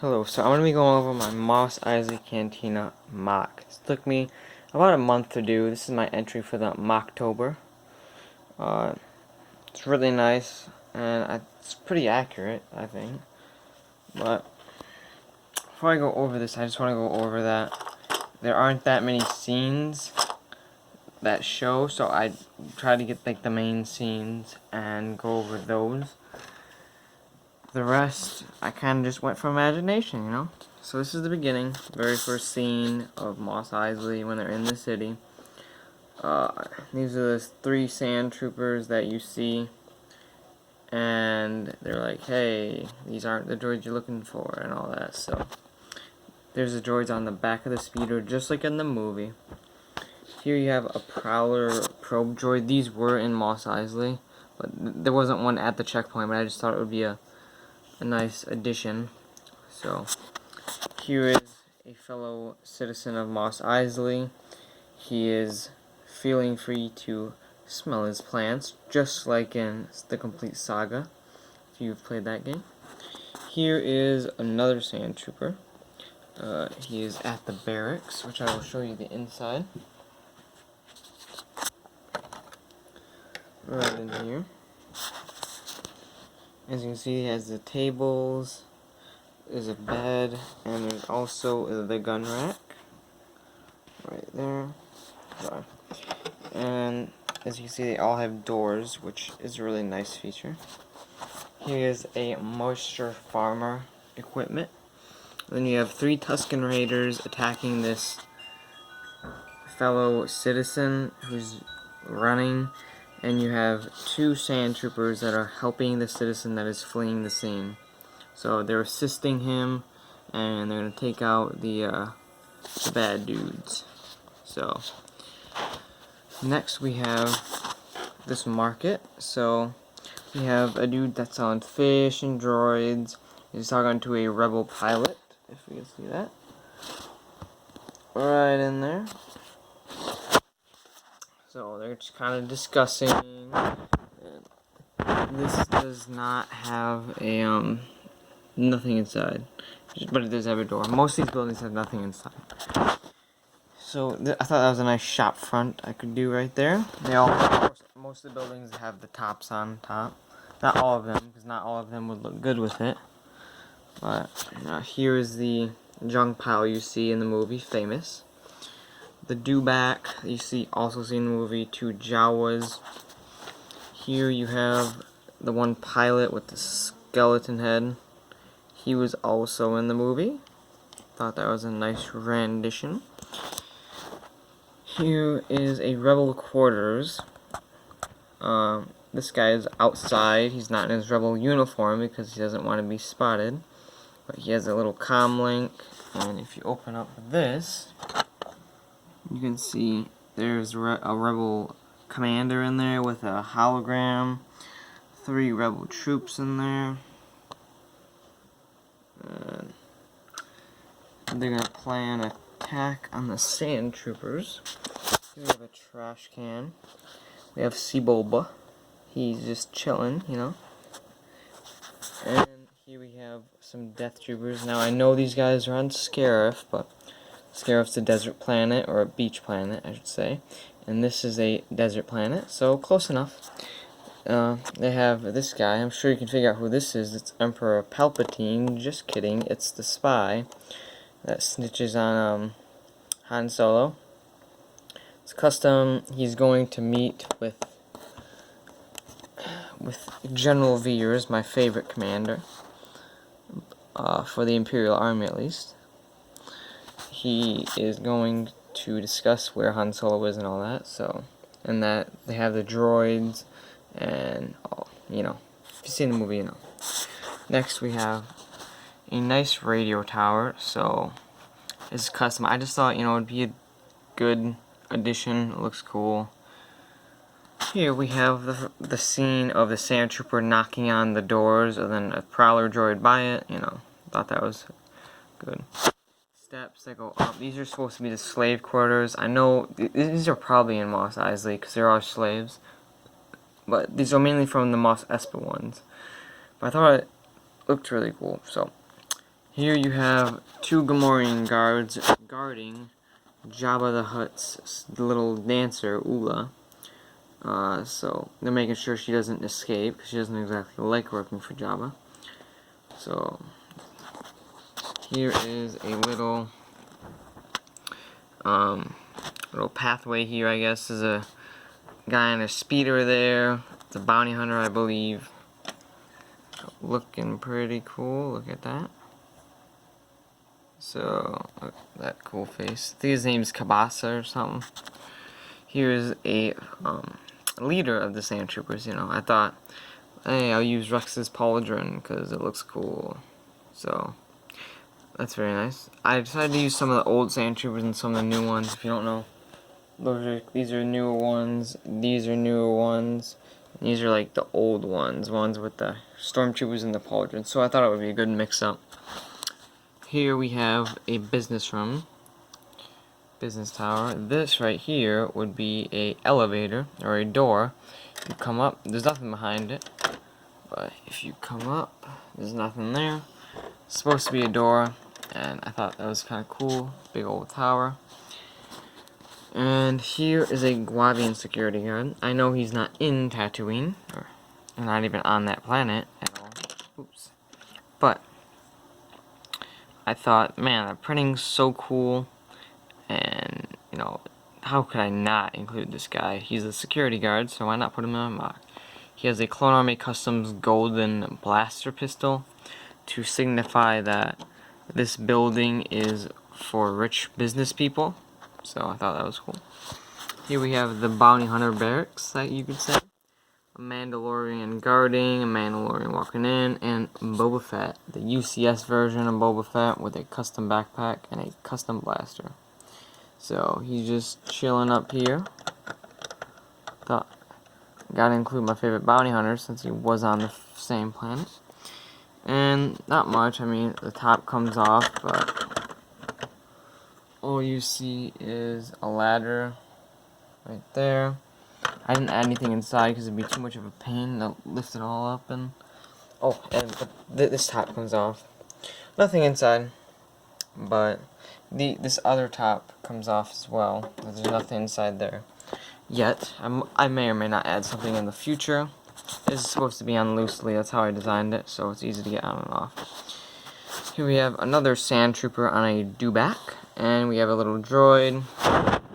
Hello, so I'm going to be going over my Mos Eisley Cantina mock. It took me about a month to do. This is my entry for the Moctober. It's really nice, and it's pretty accurate, I think. But before I go over this, I just want to go over that there aren't that many scenes that show, so I try to get like the main scenes and go over those. The rest, I kind of just went for imagination, you know? So this is the beginning, very first scene of Mos Eisley when they're in the city. These are the 3 sand troopers that you see, and they're like, hey, these aren't the droids you're looking for, and all that. So there's the droids on the back of the speeder, just like in the movie. Here you have a Prowler probe droid. These were in Mos Eisley, but there wasn't one at the checkpoint, but I just thought it would be a nice addition. So here is a fellow citizen of Mos Eisley. He is feeling free to smell his plants, just like in the Complete Saga, if you've played that game. Here is another sand trooper. He is at the barracks, which I will show you the inside. Right in here. As you can see, he has the tables, there's a bed, and there's also the gun rack. Right there. Sorry. And as you can see, they all have doors, which is a really nice feature. Here is a moisture farmer equipment. Then you have 3 Tusken Raiders attacking this fellow citizen who's running. And you have 2 sand troopers that are helping the citizen that is fleeing the scene. So they're assisting him, and they're going to take out the bad dudes. So next we have this market. So we have a dude that's selling fish and droids. He's talking to a rebel pilot, if you can see that. Right in there. So they're just kind of discussing. This does not have a nothing inside, but it does have a door. Most of these buildings have nothing inside. So I thought that was a nice shop front I could do right there. They all, most of the buildings have the tops on top. Not all of them, because not all of them would look good with it. But here is the junk pile you see in the movie, famous. The dewback you also see in the movie, 2 Jawas. Here you have the one pilot with the skeleton head. He was also in the movie. Thought that was a nice rendition. Here is a rebel quarters. This guy is outside. He's not in his rebel uniform because he doesn't want to be spotted. But he has a little comm link, and if you open up this, you can see there's a rebel commander in there with a hologram, 3 rebel troops in there. They're going to plan an attack on the sand troopers. Here we have a trash can. We have Sebulba. He's just chilling, you know. And here we have some death troopers. Now I know these guys are on Scarif, but Scarif's a desert planet, or a beach planet, I should say. And this is a desert planet, so close enough. They have this guy. I'm sure you can figure out who this is. It's Emperor Palpatine. Just kidding. It's the spy that snitches on Han Solo. It's custom. He's going to meet with General Veers, my favorite commander, for the Imperial Army at least. He is going to discuss where Han Solo is and all that. So, and that they have the droids, and you know, if you've seen the movie, you know. Next we have a nice radio tower. So it's custom. I just thought, you know, it'd be a good addition. It looks cool. Here we have the scene of the sand trooper knocking on the doors, and then a Prowler droid by it. You know, thought that was good. Steps that go up. These are supposed to be the slave quarters. I know these are probably in Mos Eisley because there are slaves, but these are mainly from the Mos Espa ones. But I thought it looked really cool. So Here you have two Gamorrean guards guarding Jabba the Hutt's little dancer, Ula. So they're making sure she doesn't escape, because she doesn't exactly like working for Jabba. So here is a little pathway here, I guess. There's a guy on a speeder there. It's a bounty hunter, I believe. Looking pretty cool. Look at that. So, look at that cool face. I think his name's Kabasa or something. Here's a leader of the Sand Troopers, you know. I thought, hey, I'll use Rex's pauldron because it looks cool. So, that's very nice. I decided to use some of the old Sand Troopers and some of the new ones. If you don't know, these are newer ones. These are newer ones. And these are like the old ones with the stormtroopers and the pauldron. So I thought it would be a good mix-up. Here we have a business room, business tower. This right here would be a elevator or a door. You come up, there's nothing behind it, but if you come up, there's nothing there. It's supposed to be a door, and I thought that was kind of cool. Big old tower. And here is a Guavian security guard. I know he's not in Tatooine, or not even on that planet at all. Oops. But I thought, man, the printing's so cool, and, you know, how could I not include this guy? He's a security guard, so why not put him in my box? He has a Clone Army Customs golden blaster pistol to signify that this building is for rich business people, so I thought that was cool. Here we have the Bounty Hunter Barracks, that you could say. A Mandalorian guarding, a Mandalorian walking in, and Boba Fett, the UCS version of Boba Fett with a custom backpack and a custom blaster. So he's just chilling up here. Thought, gotta include my favorite bounty hunter since he was on the same planet. And not much, I mean, the top comes off, but all you see is a ladder right there. I didn't add anything inside because it'd be too much of a pain to lift it all up. And oh, and this top comes off. Nothing inside, but this other top comes off as well. There's nothing inside there yet. I may or may not add something in the future. This is supposed to be on loosely. That's how I designed it, so it's easy to get on and off. Here we have another Sand Trooper on a dewback, and we have a little droid.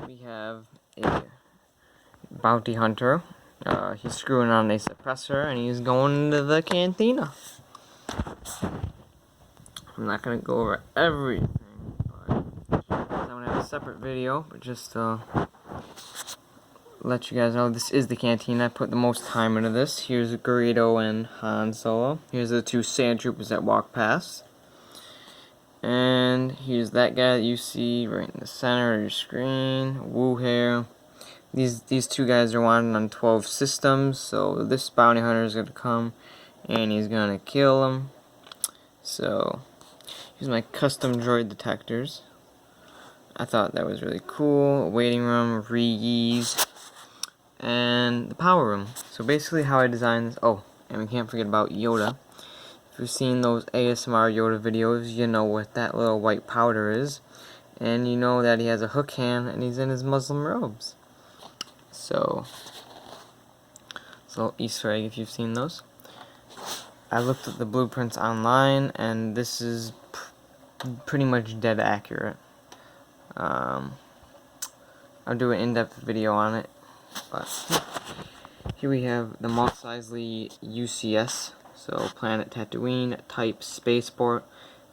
We have a bounty hunter. He's screwing on a suppressor, and he's going into the cantina. I'm not going to go over everything, but I'm going to have a separate video, but just to let you guys know, this is the cantina. I put the most time into this. Here's Greedo and Han Solo. Here's the two Sand Troopers that walk past. And here's that guy that you see right in the center of your screen. Woo hair. These two guys are wanted on 12 systems, so this bounty hunter is going to come and he's going to kill them. So, here's my custom droid detectors. I thought that was really cool. Waiting room, re-ease, and the power room. So basically how I designed this, oh, and we can't forget about Yoda. If you've seen those ASMR Yoda videos, you know what that little white powder is. And you know that he has a hook hand and he's in his Muslim robes. So, it's a little Easter egg if you've seen those. I looked at the blueprints online, and this is pretty much dead accurate. I'll do an in-depth video on it, but here we have the Mos Eisley UCS, so Planet Tatooine, type Spaceport,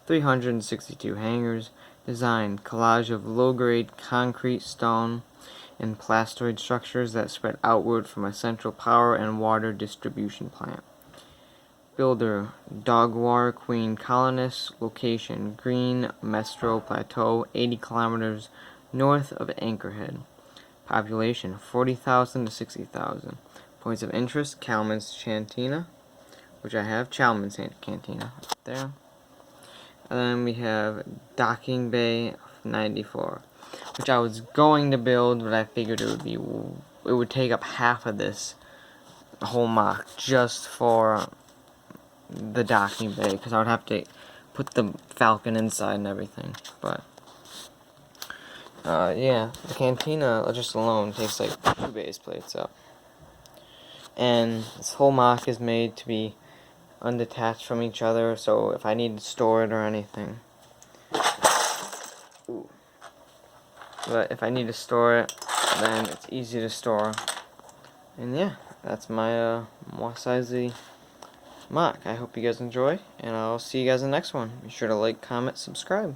362 hangars, design collage of low-grade concrete, stone, and plastoid structures that spread outward from a central power and water distribution plant. Builder, Dogwar Queen Colonists, location, Green Mestro Plateau, 80 kilometers north of Anchorhead. Population, 40,000 to 60,000. Points of interest, Chalmun's Cantina, which I have, Chalmun's Cantina, right there. And then we have Docking Bay 94. Which I was going to build, but I figured it would take up half of this whole mock just for the docking bay, because I would have to put the Falcon inside and everything. But yeah, the Cantina just alone takes like 2 base plates up. And this whole mock is made to be undetached from each other, so if I need to store it or anything. Ooh. But if I need to store it, then it's easy to store. And yeah, that's my Mos Eisley mock. I hope you guys enjoy, and I'll see you guys in the next one. Be sure to like, comment, subscribe.